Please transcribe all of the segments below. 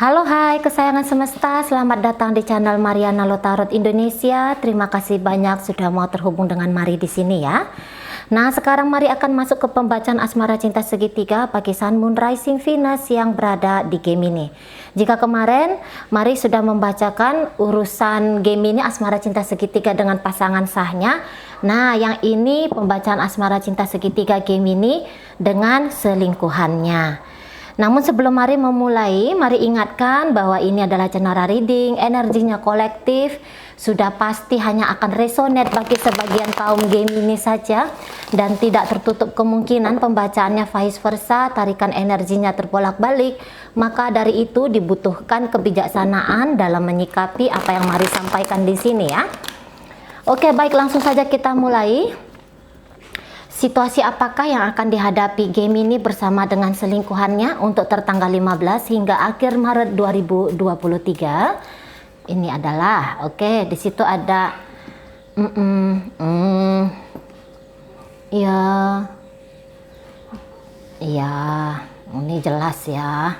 Halo hai kesayangan semesta, selamat datang di channel Mariana Lotarot Indonesia. Terima kasih banyak sudah mau terhubung dengan Mari di sini ya. Nah, sekarang Mari akan masuk ke pembacaan asmara cinta segitiga bagi Sun Moon Rising Venus yang berada di Gemini. Jika kemarin Mari sudah membacakan urusan Gemini asmara cinta segitiga dengan pasangan sahnya. Nah, yang ini pembacaan asmara cinta segitiga Gemini dengan selingkuhannya. Namun sebelum Mari memulai, Mari ingatkan bahwa ini adalah general reading, energinya kolektif, sudah pasti hanya akan resonate bagi sebagian kaum Gemini saja dan tidak tertutup kemungkinan pembacaannya vice versa, tarikan energinya terbolak-balik. Maka dari itu dibutuhkan kebijaksanaan dalam menyikapi apa yang Mari sampaikan di sini ya. Oke, baik, langsung saja kita mulai. Situasi apakah yang akan dihadapi Gemini bersama dengan selingkuhannya untuk tertanggal 15 hingga akhir Maret 2023? Ini adalah, oke, di situ ada ya, ini jelas ya.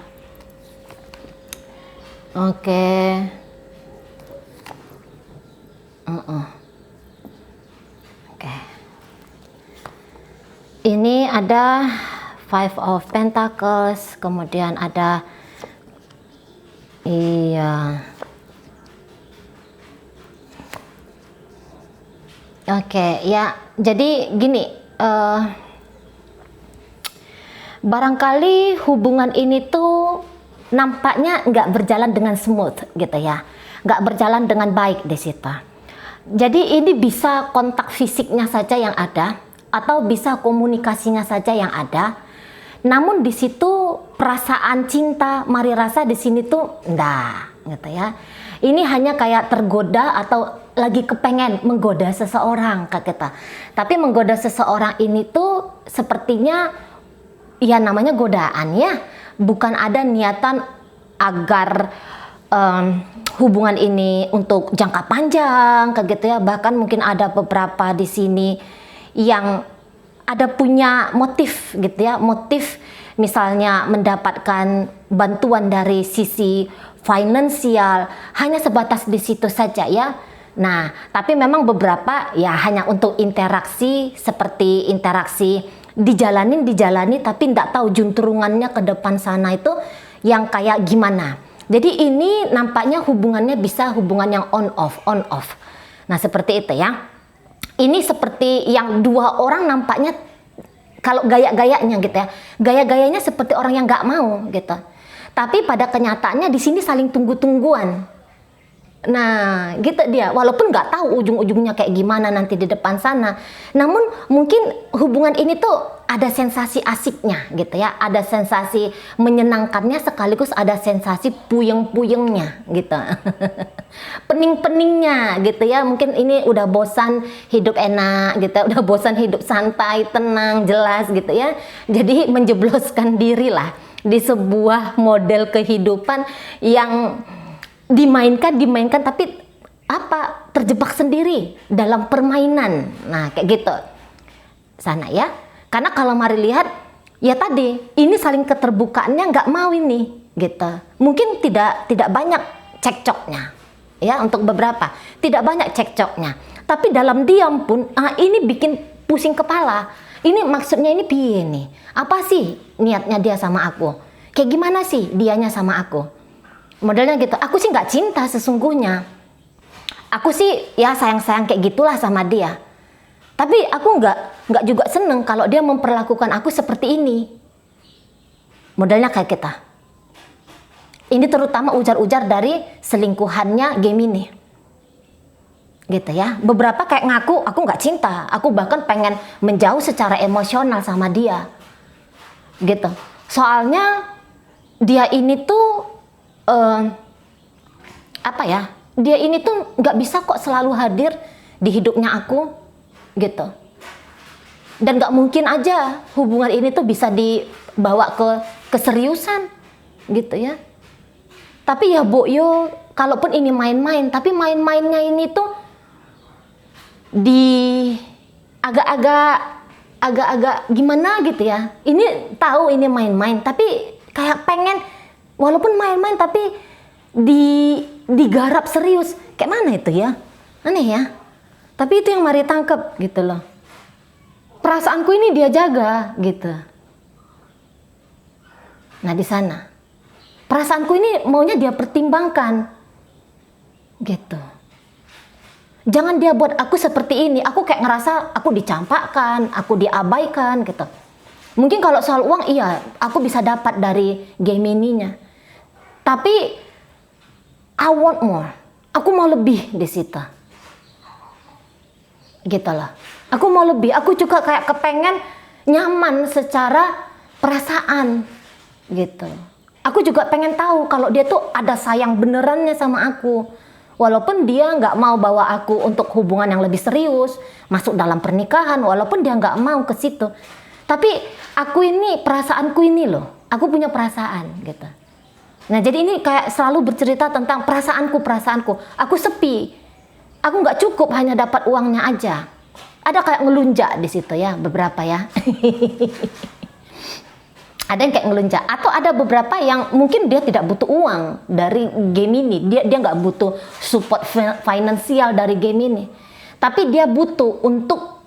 Oke. Ini ada Five of Pentacles, kemudian ada oke, ya. Jadi gini, barangkali hubungan ini tuh nampaknya nggak berjalan dengan smooth gitu ya, nggak berjalan dengan baik di situ. Jadi ini bisa kontak fisiknya saja yang ada, atau bisa komunikasinya saja yang ada. Namun di situ perasaan cinta, Mari rasa di sini tuh enggak gitu ya. Ini hanya kayak tergoda atau lagi kepengen menggoda seseorang Kak kita. Tapi menggoda seseorang ini tuh sepertinya ya namanya godaan ya. Bukan ada niatan agar hubungan ini untuk jangka panjang kayak gitu ya. Bahkan mungkin ada beberapa di sini yang ada punya motif gitu ya, motif misalnya mendapatkan bantuan dari sisi finansial, hanya sebatas di situ saja ya. Nah, tapi memang beberapa ya hanya untuk interaksi, seperti interaksi dijalani tapi tidak tahu juntrungannya ke depan sana itu yang kayak gimana. Jadi ini nampaknya hubungannya bisa hubungan yang on off. Nah, seperti itu ya. Ini seperti yang dua orang nampaknya kalau gaya-gayanya gitu ya, gaya-gayanya seperti orang yang nggak mau gitu. Tapi pada kenyataannya di sini saling tunggu-tungguan. Nah, gitu dia. Walaupun nggak tahu ujung-ujungnya kayak gimana nanti di depan sana. Namun mungkin hubungan ini tuh ada sensasi asiknya gitu ya. Ada sensasi menyenangkannya sekaligus ada sensasi puyeng-puyengnya gitu. Pening-peningnya gitu ya. Mungkin ini udah bosan hidup enak gitu ya. Udah bosan hidup santai, tenang, jelas gitu ya. Jadi menjebloskan diri lah di sebuah model kehidupan yang dimainkan tapi apa, terjebak sendiri dalam permainan. Nah, kayak gitu sana ya. Karena kalau Mari lihat ya tadi ini saling keterbukaannya nggak mau ini gitu. Mungkin tidak banyak cekcoknya ya, untuk beberapa tidak banyak cekcoknya, tapi dalam diam pun ini bikin pusing kepala. Ini maksudnya ini piye nih, apa sih niatnya dia sama aku, kayak gimana sih dianya sama aku. Modelnya gitu, aku sih nggak cinta sesungguhnya. Aku sih ya sayang-sayang kayak gitulah sama dia. Tapi aku nggak juga seneng kalau dia memperlakukan aku seperti ini. Modelnya kayak kita. Ini terutama ujar-ujar dari selingkuhannya Gemini. Gitu ya. Beberapa kayak ngaku, aku nggak cinta. Aku bahkan pengen menjauh secara emosional sama dia. Gitu. Soalnya dia ini tuh apa ya, dia ini tuh nggak bisa kok selalu hadir di hidupnya aku gitu, dan nggak mungkin aja hubungan ini tuh bisa dibawa ke keseriusan gitu ya. Tapi ya Bu yo, kalaupun ini main-main, tapi main-mainnya ini tuh di agak-agak gimana gitu ya. Ini tahu ini main-main, tapi kayak pengen Walaupun main-main tapi digarap serius. Kayak mana itu ya? Aneh ya. Tapi itu yang Mari tangkap gitu loh. Perasaanku ini dia jaga gitu. Nah di sana perasaanku ini maunya dia pertimbangkan gitu. Jangan dia buat aku seperti ini. Aku kayak ngerasa aku dicampakkan, aku diabaikan gitu. Mungkin kalau soal uang iya, aku bisa dapat dari Gemininya. Tapi I want more. Aku mau lebih di situ. Gitu lah. Aku mau lebih. Aku juga kayak kepengen nyaman secara perasaan gitu. Aku juga pengen tahu kalau dia tuh ada sayang benerannya sama aku. Walaupun dia nggak mau bawa aku untuk hubungan yang lebih serius, masuk dalam pernikahan, walaupun dia nggak mau ke situ. Tapi aku ini, perasaanku ini loh, aku punya perasaan gitu. Nah jadi ini kayak selalu bercerita tentang perasaanku. Aku sepi, aku nggak cukup hanya dapat uangnya aja. Ada kayak ngelunjak di situ ya, beberapa ya. Ada yang kayak ngelunjak, atau ada beberapa yang mungkin dia tidak butuh uang dari Gemini, dia nggak butuh support finansial dari Gemini, tapi dia butuh untuk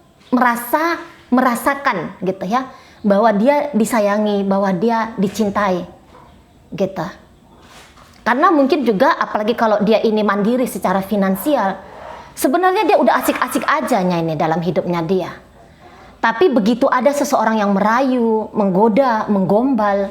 merasakan gitu ya, bahwa dia disayangi, bahwa dia dicintai gitu. Karena mungkin juga apalagi kalau dia ini mandiri secara finansial, sebenarnya dia udah asik-asik aja ini dalam hidupnya dia. Tapi begitu ada seseorang yang merayu, menggoda, menggombal,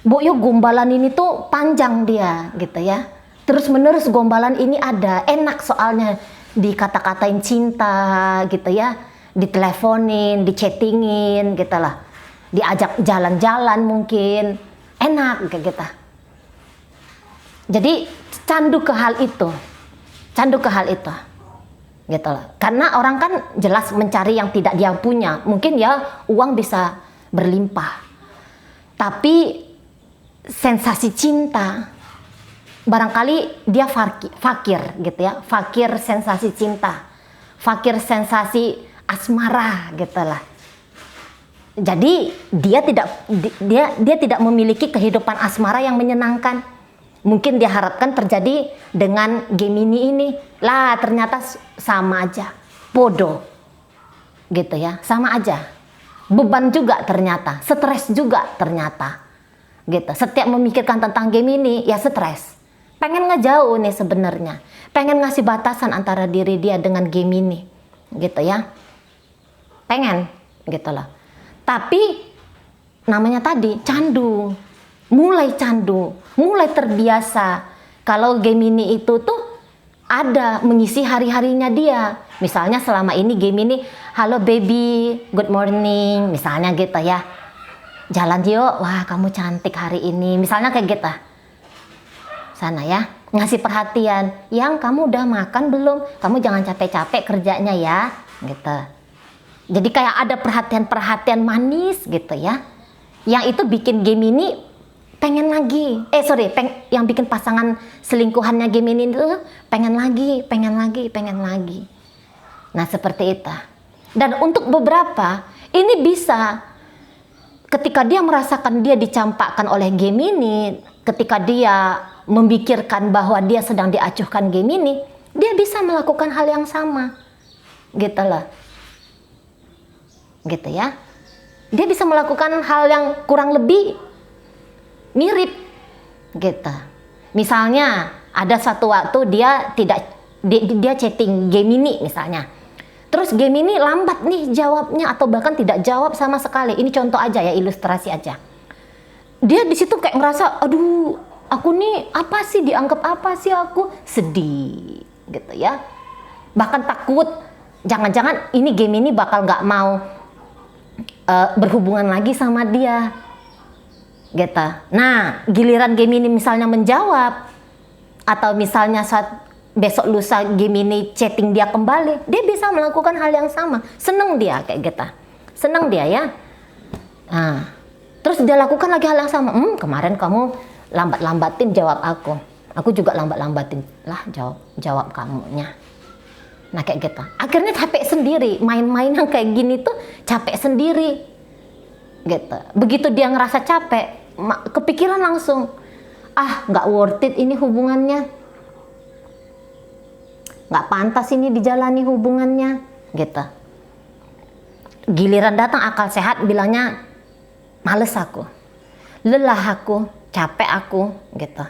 Bu Yo, gombalan ini tuh panjang dia gitu ya. Terus menerus gombalan ini ada, enak soalnya dikata-katain cinta gitu ya, diteleponin, dichattingin gitu lah, diajak jalan-jalan mungkin, enak kayak gitu. Jadi candu ke hal itu gitu lah. Karena orang kan jelas mencari yang tidak dia punya. Mungkin ya uang bisa berlimpah, tapi sensasi cinta barangkali dia fakir gitu ya, fakir sensasi cinta, fakir sensasi asmara gitu lah. Jadi dia tidak memiliki kehidupan asmara yang menyenangkan. Mungkin dia harapkan terjadi dengan Gemini ini. Lah ternyata sama aja, bodoh gitu ya, sama aja. Beban juga ternyata, stres juga ternyata gitu. Setiap memikirkan tentang Gemini ya stres. Pengen ngejauh nih sebenarnya, pengen ngasih batasan antara diri dia dengan Gemini gitu ya, pengen gitu loh. Tapi namanya tadi candu, mulai terbiasa kalau Gemini itu tuh ada mengisi hari-harinya dia. Misalnya selama ini Gemini, halo baby, good morning, misalnya gitu ya. Jalan yuk, wah kamu cantik hari ini, misalnya kayak gitu. Sana ya, ngasih perhatian. Yang kamu udah makan belum? Kamu jangan capek-capek kerjanya ya, gitu. Jadi kayak ada perhatian-perhatian manis gitu ya. Yang itu bikin Gemini pengen lagi. Yang bikin pasangan selingkuhannya Gemini itu pengen lagi. Nah seperti itu. Dan untuk beberapa ini bisa ketika dia merasakan dia dicampakkan oleh Gemini, ketika dia memikirkan bahwa dia sedang diacuhkan Gemini, dia bisa melakukan hal yang sama gitu loh, gitu ya. Dia bisa melakukan hal yang kurang lebih mirip gitu. Misalnya ada satu waktu dia chatting Gemini misalnya, terus Gemini lambat nih jawabnya atau bahkan tidak jawab sama sekali. Ini contoh aja ya, ilustrasi aja. Dia di situ kayak ngerasa, aduh, aku nih apa sih, dianggap apa sih, aku sedih gitu ya. Bahkan takut jangan-jangan ini Gemini bakal nggak mau berhubungan lagi sama dia gitu. Nah giliran Gemini misalnya menjawab, atau misalnya saat besok lusa Gemini chatting dia kembali, dia bisa melakukan hal yang sama. Seneng dia kayak gitu, seneng dia ya. Nah, terus dia lakukan lagi hal yang sama. Kemarin kamu lambat-lambatin jawab aku juga lambat-lambatin lah jawab kamunya. Nah kayak gitu, akhirnya capek sendiri. Main-main yang kayak gini tuh capek sendiri gitu. Begitu dia ngerasa capek, kepikiran langsung, nggak worth it ini hubungannya, nggak pantas ini dijalani hubungannya, gitu. Giliran datang akal sehat bilangnya males aku, lelah aku, capek aku, gitu.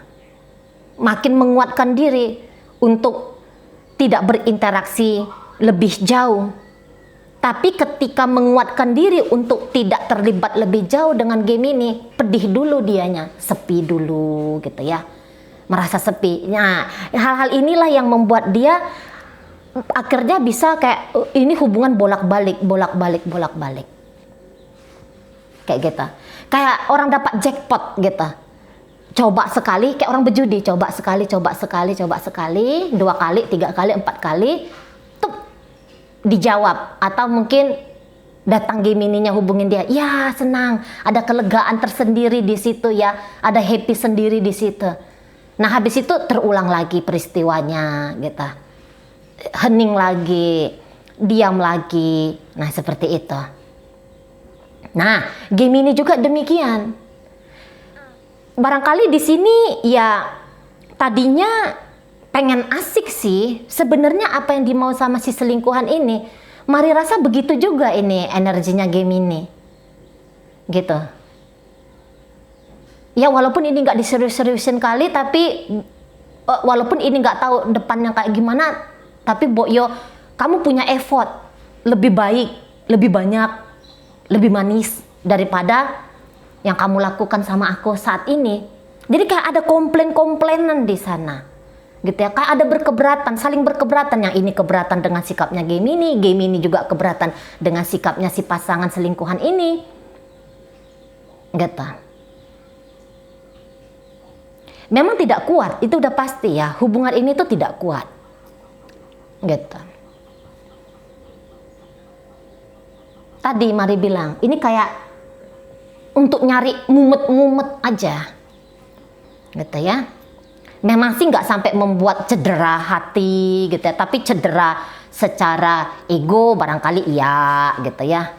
Makin menguatkan diri untuk tidak berinteraksi lebih jauh. Tapi ketika menguatkan diri untuk tidak terlibat lebih jauh dengan game ini, pedih dulu dianya, sepi dulu gitu ya. Merasa sepi. Nah, hal-hal inilah yang membuat dia akhirnya bisa kayak ini hubungan bolak-balik. Kayak gitu. Kayak orang dapat jackpot gitu. Coba sekali, kayak orang berjudi, coba sekali, 2 kali, 3 kali, 4 kali, tuh dijawab. Atau mungkin datang Gemininya hubungin dia, ya senang, ada kelegaan tersendiri di situ ya, ada happy sendiri di situ. Nah habis itu terulang lagi peristiwanya gitu, hening lagi, diam lagi, nah seperti itu. Nah Gemini juga demikian. Barangkali di sini ya tadinya pengen asik sih, sebenarnya apa yang dimau sama si selingkuhan ini, Mari rasa begitu juga ini energinya Gemini, gitu. Ya walaupun ini nggak diserius-seriusin kali, tapi walaupun ini nggak tahu depannya kayak gimana, tapi Boyo, kamu punya effort lebih baik, lebih banyak, lebih manis daripada yang kamu lakukan sama aku saat ini. Jadi kayak ada komplain-komplainan di sana, gitu ya. Kayak ada berkeberatan, saling berkeberatan. Yang ini keberatan dengan sikapnya Gemini, Gemini juga keberatan dengan sikapnya si pasangan selingkuhan ini, gitu. Memang tidak kuat, itu udah pasti ya. Hubungan ini tuh tidak kuat, gitu. Tadi Mari bilang, ini kayak untuk nyari mumet-mumet aja, gitu ya. Memang sih nggak sampai membuat cedera hati, gitu ya. Tapi cedera secara ego barangkali iya, gitu ya.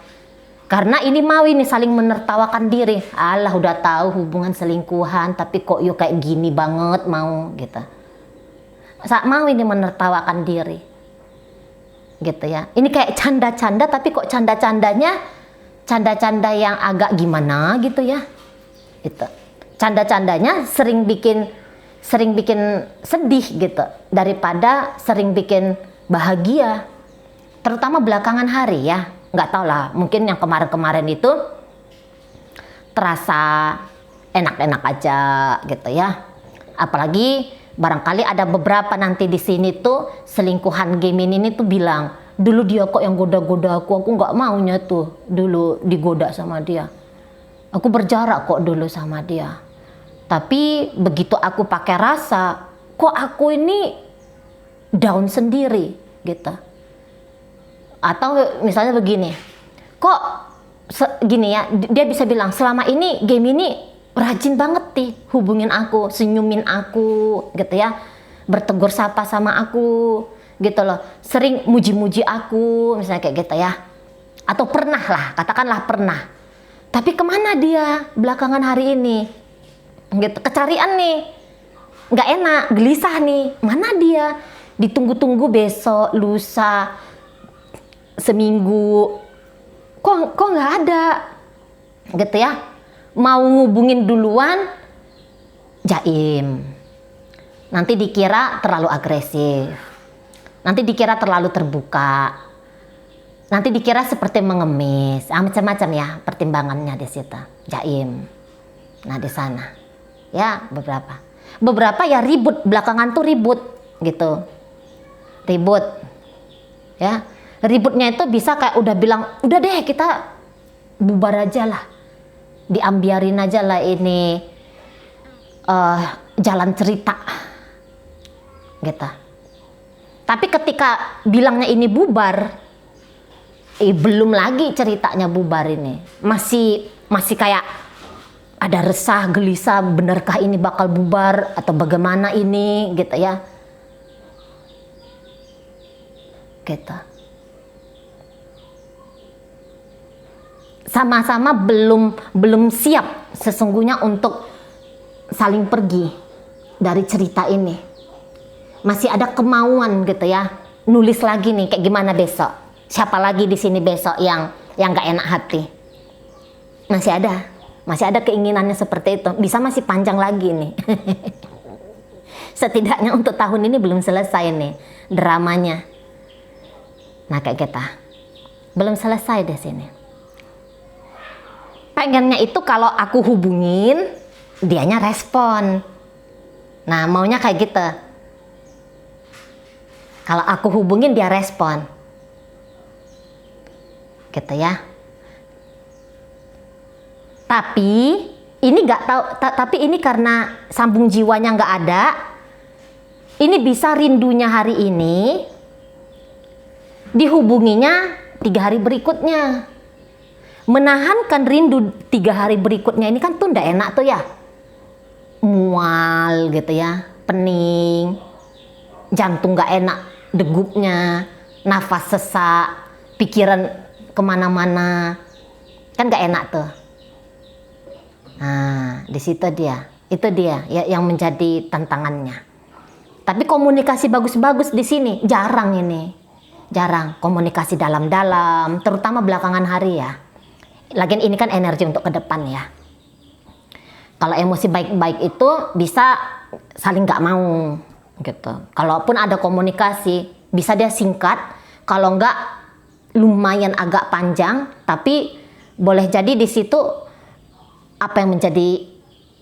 Karena ini mau ini saling menertawakan diri. Alah udah tahu hubungan selingkuhan, tapi kok yuk kayak gini banget mau, gitu. Mau ini menertawakan diri, gitu ya. Ini kayak canda-canda, tapi kok canda-candanya canda-canda yang agak gimana gitu ya. Itu canda-candanya sering bikin sedih gitu daripada sering bikin bahagia, terutama belakangan hari ya. Nggak tahu lah, mungkin yang kemarin-kemarin itu terasa enak-enak aja gitu ya. Apalagi barangkali ada beberapa nanti di sini tuh selingkuhan Gemini ini tuh bilang, dulu dia kok yang goda-goda aku nggak maunya tuh dulu digoda sama dia. Aku berjarak kok dulu sama dia. Tapi begitu aku pakai rasa, kok aku ini down sendiri gitu. Atau misalnya begini, kok gini ya, dia bisa bilang selama ini Gemini rajin banget nih hubungin aku, senyumin aku gitu ya, bertegur sapa sama aku gitu loh, sering muji-muji aku misalnya kayak gitu ya. Atau pernah lah, katakanlah pernah, tapi kemana dia belakangan hari ini gitu, kecarian nih, nggak enak, gelisah nih, mana dia, ditunggu-tunggu besok, lusa, seminggu, kok nggak ada gitu ya. Mau ngubungin duluan jaim, nanti dikira terlalu agresif, nanti dikira terlalu terbuka, nanti dikira seperti mengemis, macam-macam ya pertimbangannya di situ, jaim. Nah di sana ya beberapa ya ribut, belakangan tuh ribut gitu, ribut ya. Ributnya itu bisa kayak udah bilang, udah deh kita bubar aja lah, diambiarin aja lah ini jalan cerita gitu. Tapi ketika bilangnya ini bubar, belum lagi ceritanya bubar ini, masih kayak ada resah, gelisah, benarkah ini bakal bubar atau bagaimana ini gitu ya, gitu. Sama-sama belum siap sesungguhnya untuk saling pergi dari cerita ini. Masih ada kemauan gitu ya, nulis lagi nih kayak gimana besok. Siapa lagi di sini besok yang gak enak hati. Masih ada keinginannya seperti itu. Bisa masih panjang lagi nih. Setidaknya untuk tahun ini belum selesai nih dramanya. Nah kayak kita belum selesai di sini. Pengennya itu kalau aku hubungin, dianya respon. Nah maunya kayak gitu. Kalau aku hubungin dia respon. Gitu ya. Tapi ini nggak tahu, tapi ini karena sambung jiwanya nggak ada. Ini bisa rindunya hari ini dihubunginya 3 hari berikutnya. Menahankan rindu 3 hari berikutnya ini kan tuh ndak enak tuh ya. Mual gitu ya, pening, jantung nggak enak, degupnya, nafas sesak, pikiran kemana-mana, kan nggak enak tuh. Nah, di situ itu dia ya, yang menjadi tantangannya. Tapi komunikasi bagus-bagus di sini jarang komunikasi dalam-dalam, terutama belakangan hari ya. Lagian ini kan energi untuk ke depan ya. Kalau emosi baik-baik itu bisa saling nggak mau gitu. Kalaupun ada komunikasi, bisa dia singkat. Kalau nggak lumayan agak panjang, tapi boleh jadi di situ apa yang menjadi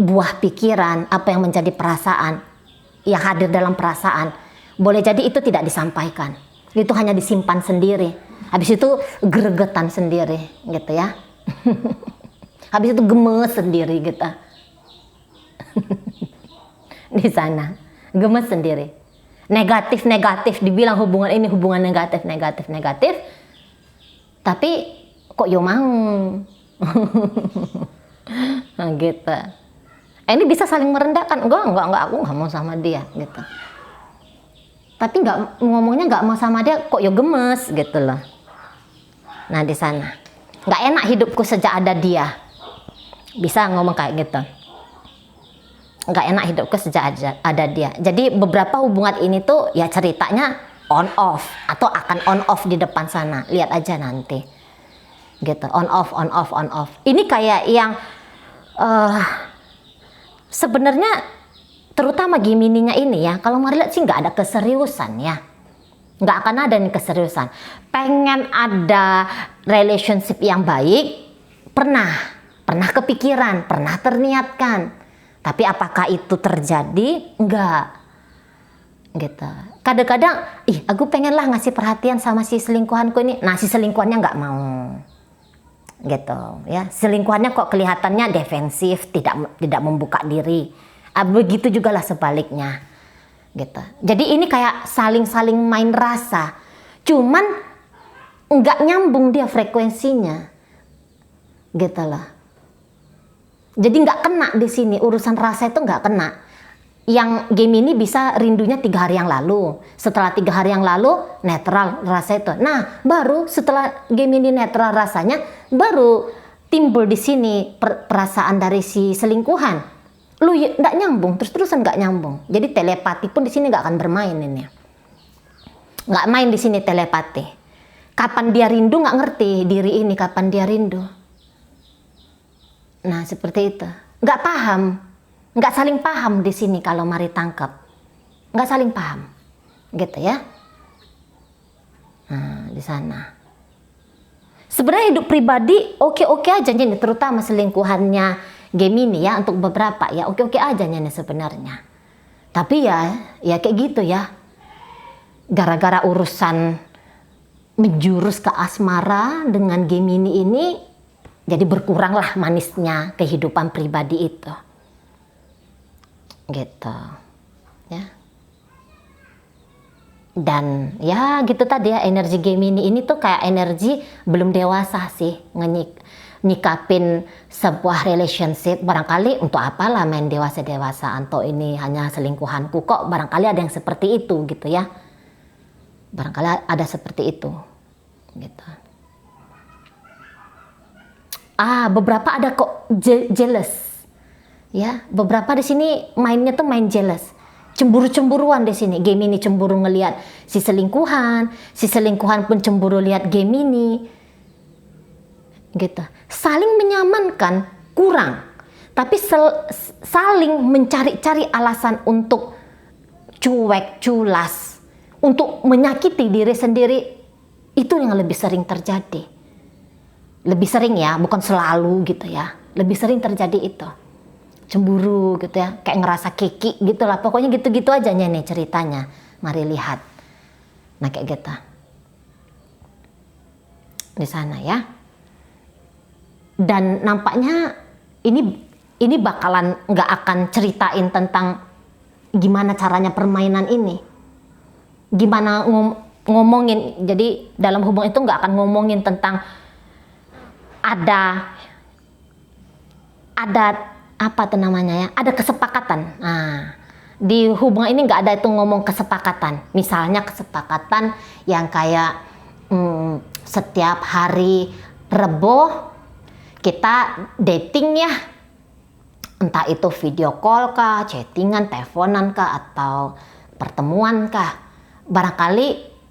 buah pikiran, apa yang menjadi perasaan, yang hadir dalam perasaan, boleh jadi itu tidak disampaikan. Itu hanya disimpan sendiri. Habis itu gregetan sendiri gitu ya. Habis itu gemes sendiri gitu. Di sana gemes sendiri. Negatif dibilang hubungan ini hubungan negatif. Tapi kok yo mau. Nah, gitu. Ini bisa saling merendahkan. Enggak, aku nggak mau sama dia gitu. Tapi ngomongnya nggak mau sama dia, kok yo gemes gitu loh. Nah di sana nggak enak hidupku sejak ada dia. Bisa ngomong kayak gitu. Nggak enak hidupku sejak ada dia. Jadi beberapa hubungan ini tuh ya ceritanya on off atau akan on off di depan sana. Lihat aja nanti. Gitu, on off. Ini kayak yang sebenarnya terutama Gemininya ini ya, kalau mau lihat sih nggak ada keseriusan ya, nggak akan ada nih keseriusan. Pengen ada relationship yang baik, pernah kepikiran, pernah terniatkan, tapi apakah itu terjadi? Enggak gitu. Kadang-kadang aku pengen lah ngasih perhatian sama si selingkuhanku ini, nah si selingkuhannya nggak mau gitu ya. Selingkuhannya kok kelihatannya defensif, tidak membuka diri. Begitu juga lah sebaliknya gitu. Jadi ini kayak saling main rasa, cuman nggak nyambung dia frekuensinya gitu loh. Jadi nggak kena di sini, urusan rasa itu nggak kena. Yang Gemini bisa rindunya 3 hari yang lalu, setelah 3 hari yang lalu netral rasa itu. Nah baru setelah Gemini netral rasanya, baru timbul di sini perasaan dari si selingkuhan. Lu nggak nyambung, terus-terusan nggak nyambung. Jadi telepati pun di sini nggak akan bermain ini. Nggak main di sini telepati. Kapan dia rindu nggak ngerti diri ini, kapan dia rindu. Nah seperti itu, nggak paham. Nggak saling paham di sini kalau mari tangkap, nggak saling paham, gitu ya. Nah di sana. Sebenarnya hidup pribadi oke aja nih, terutama selingkuhannya Gemini ya, untuk beberapa ya oke aja nih sebenarnya. Tapi ya kayak gitu ya. Gara-gara urusan menjurus ke asmara dengan Gemini ini, jadi berkuranglah manisnya kehidupan pribadi itu. Gitu ya. Dan ya gitu tadi ya, energi Gemini ini tuh kayak energi belum dewasa sih, nyikapin sebuah relationship. Barangkali untuk apalah main dewasa-dewasaan, toh ini hanya selingkuhanku kok, barangkali ada yang seperti itu gitu ya. Barangkali ada seperti itu gitu. Beberapa ada kok jealous Ya, beberapa di sini mainnya tuh main jealous. Cemburu-cemburuan di sini. Gemini cemburu ngelihat si selingkuhan pun cemburu lihat Gemini. Gitu. Saling menyamankan kurang. Tapi saling mencari-cari alasan untuk cuek, culas, untuk menyakiti diri sendiri, itu yang lebih sering terjadi. Lebih sering ya, bukan selalu gitu ya. Lebih sering terjadi itu. Cemburu gitu ya, kayak ngerasa keki gitu lah. Pokoknya gitu-gitu aja nih ceritanya. Mari lihat. Nah kayak gitu. Di sana ya. Dan nampaknya ini bakalan nggak akan ceritain tentang gimana caranya permainan ini. Gimana ngomongin, jadi dalam hubungan itu nggak akan ngomongin tentang ada apa tuh namanya ya, ada kesepakatan. Nah, di hubungan ini nggak ada itu ngomong kesepakatan. Misalnya kesepakatan yang kayak setiap hari Rebo kita dating ya, entah itu video call kah, chattingan, teleponan kah, atau pertemuan kah. Barangkali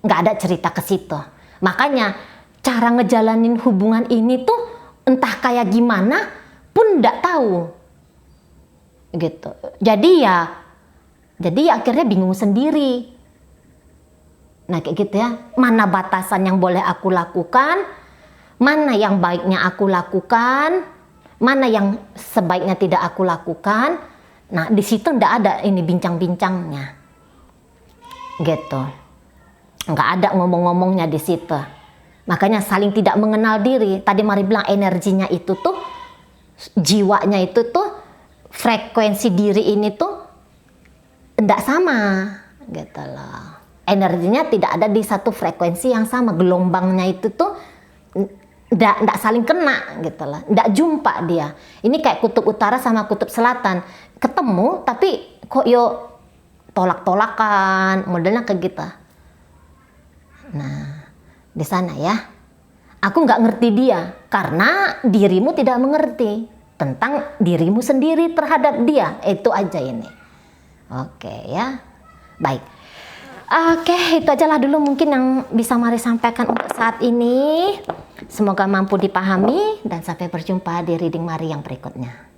nggak ada cerita ke situ. Makanya cara ngejalanin hubungan ini tuh entah kayak gimana pun nggak tahu. Gitu. Jadi ya akhirnya bingung sendiri. Nah kayak gitu ya. Mana batasan yang boleh aku lakukan? Mana yang baiknya aku lakukan? Mana yang sebaiknya tidak aku lakukan? Nah di situ nggak ada ini bincang-bincangnya. Gitu. Nggak ada ngomong-ngomongnya di situ. Makanya saling tidak mengenal diri. Tadi Mari bilang energinya itu tuh, jiwanya itu tuh, frekuensi diri ini tuh tidak sama, gitu loh. Energinya tidak ada di satu frekuensi yang sama, gelombangnya itu tuh tidak saling kena, gitu loh. Tidak jumpa dia. Ini kayak kutub utara sama kutub selatan, ketemu tapi kok yo tolak-tolakan, modelnya kayak gitu. Nah, di sana ya. Aku nggak ngerti dia karena dirimu tidak mengerti tentang dirimu sendiri terhadap dia. Itu aja ini. Oke ya. Baik. Oke, itu ajalah dulu mungkin yang bisa Mari sampaikan untuk saat ini. Semoga mampu dipahami dan sampai berjumpa di reading Mari yang berikutnya.